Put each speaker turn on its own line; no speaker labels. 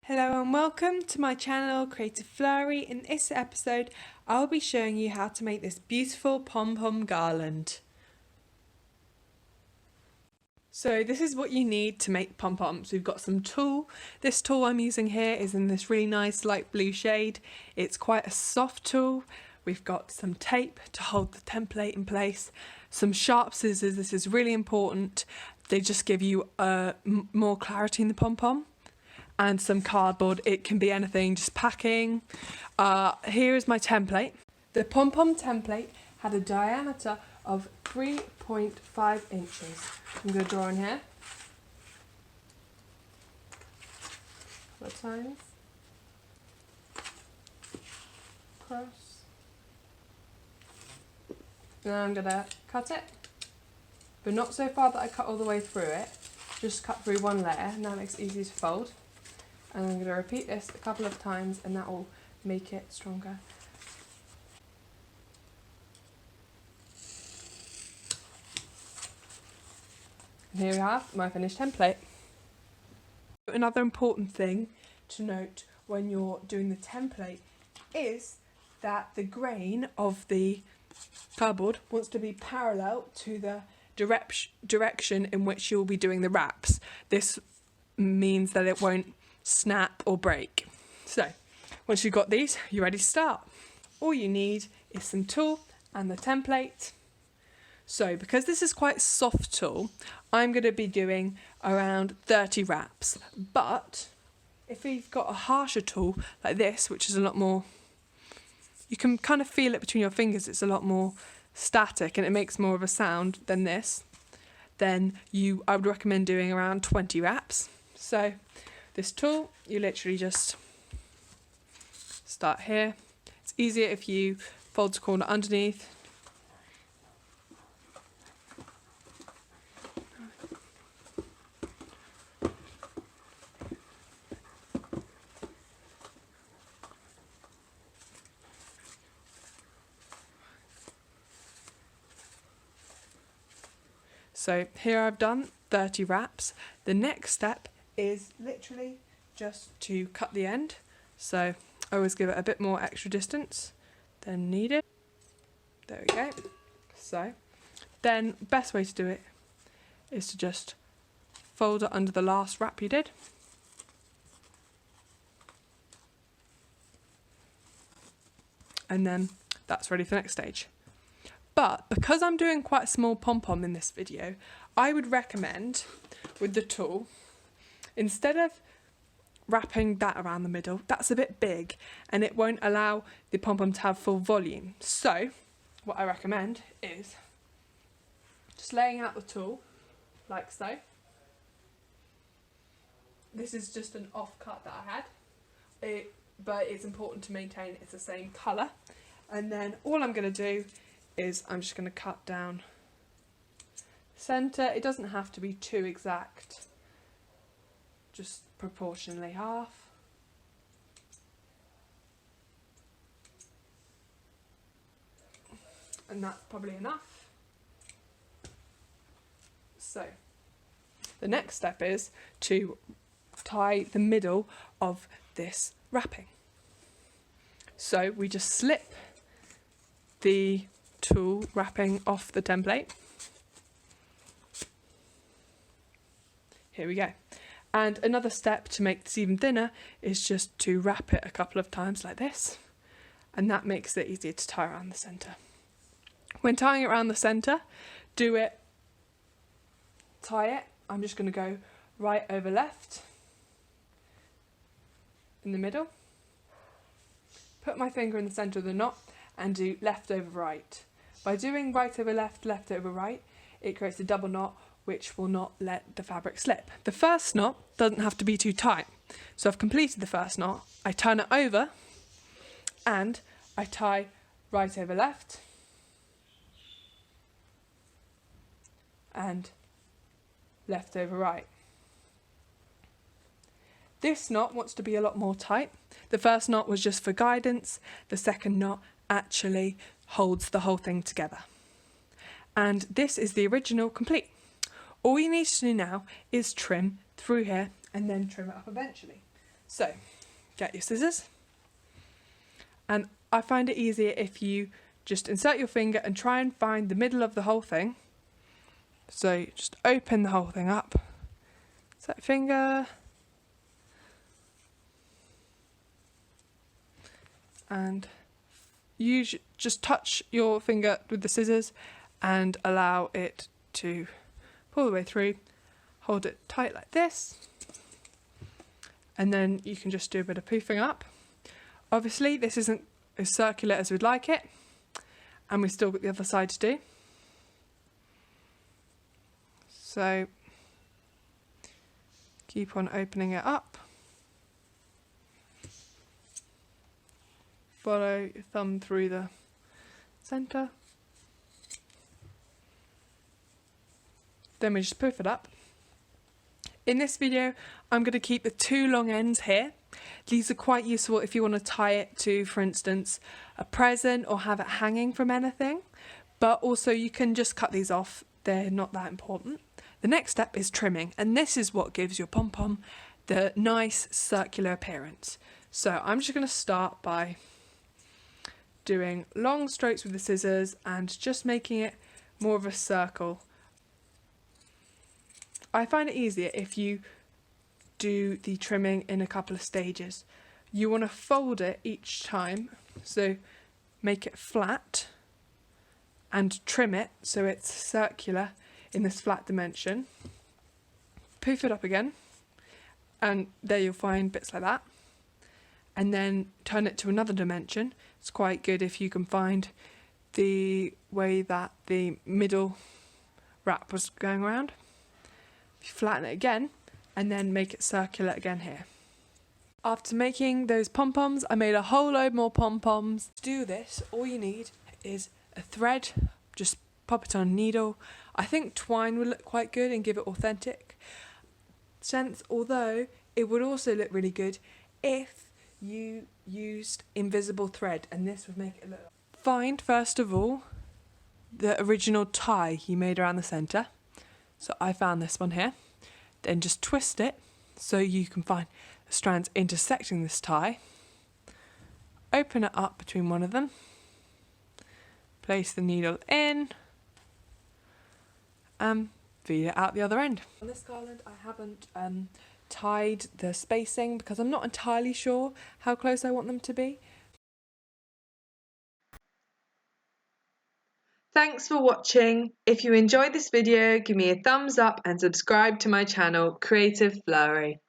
Hello and welcome to my channel Creative Flurry. In this episode I'll be showing you how to make this beautiful pom-pom garland. So this is what you need to make pom-poms. We've got some tulle. This tulle I'm using here is in this really nice light blue shade. It's quite a soft tulle. We've got some tape to hold the template in place, some sharp scissors, this is really important. They just give you more clarity in the pom-pom. And some cardboard, it can be anything, just packing. Here is my template. The pom-pom template had a diameter of 3.5 inches. I'm going to draw in here. A couple of times. Cross. Now I'm going to cut it, but not so far that I cut all the way through it. Just cut through one layer, and that makes it easy to fold. And I'm going to repeat this a couple of times and that will make it stronger. And here we have my finished template. Another important thing to note when you're doing the template is that the grain of the cardboard wants to be parallel to the direction in which you'll be doing the wraps. This means that it won't snap or break. So once you've got these, you're ready to start. All you need is some tulle and the template. So because this is quite soft tulle, I'm going to be doing around 30 wraps, but if you've got a harsher tulle like this, which is a lot more, you can kind of feel it between your fingers, it's a lot more static and it makes more of a sound than this, then I would recommend doing around 20 wraps. So this tulle, you literally just start here. It's easier if you fold the corner underneath. So here I've done 30 wraps. The next step is literally just to cut the end. So I always give it a bit more extra distance than needed. There we go. So then best way to do it is to just fold it under the last wrap you did. And then that's ready for the next stage. But because I'm doing quite a small pom-pom in this video, I would recommend with the tulle, instead of wrapping that around the middle, that's a bit big and it won't allow the pom-pom to have full volume. So what I recommend is just laying out the tulle like so. This is just an off cut that I had, but it's important to maintain it's the same colour. And then all I'm going to do is I'm just going to cut down centre. It doesn't have to be too exact, just proportionally half. And that's probably enough. So the next step is to tie the middle of this wrapping. So we just slip the tulle wrapping off the template. Here we go. And another step to make this even thinner is just to wrap it a couple of times like this, and that makes it easier to tie around the centre. When tying it around the centre, tie it, I'm just going to go right over left in the middle, put my finger in the centre of the knot and do left over right. By doing right over left, left over right, it creates a double knot which will not let the fabric slip. The first knot doesn't have to be too tight. So I've completed the first knot, I turn it over and I tie right over left and left over right. This knot wants to be a lot more tight. The first knot was just for guidance, the second knot actually holds the whole thing together. And this is the original complete. All you need to do now is trim through here and then trim it up eventually. So get your scissors, and I find it easier if you just insert your finger and try and find the middle of the whole thing. So just open the whole thing up, insert finger, and just touch your finger with the scissors and allow it to pull the way through. Hold it tight like this, and then you can just do a bit of poofing up. Obviously this isn't as circular as we'd like it, and we've still got the other side to do. So keep on opening it up. Follow your thumb through the centre. Then we just poof it up. In this video, I'm going to keep the two long ends here. These are quite useful if you want to tie it to, for instance, a present or have it hanging from anything. But also you can just cut these off. They're not that important. The next step is trimming, and this is what gives your pom-pom the nice circular appearance. So I'm just going to start by doing long strokes with the scissors and just making it more of a circle. I find it easier if you do the trimming in a couple of stages. You want to fold it each time, so make it flat and trim it so it's circular in this flat dimension. Poof it up again, and there you'll find bits like that. And then turn it to another dimension. It's quite good if you can find the way that the middle wrap was going around. You flatten it again and then make it circular again here. After making those pom-poms, I made a whole load more pom-poms. To do this, all you need is a thread. Just pop it on a needle. I think twine would look quite good and give it authentic sense, although it would also look really good if you used invisible thread, and this would make it look. Find first of all the original tie you made around the centre. So I found this one here. Then just twist it so you can find the strands intersecting this tie. Open it up between one of them. Place the needle in. Feed it out the other end. On this garland I haven't tied the spacing because I'm not entirely sure how close I want them to be. Thanks for watching. If you enjoyed this video, give me a thumbs up and subscribe to my channel, Creative Flowery.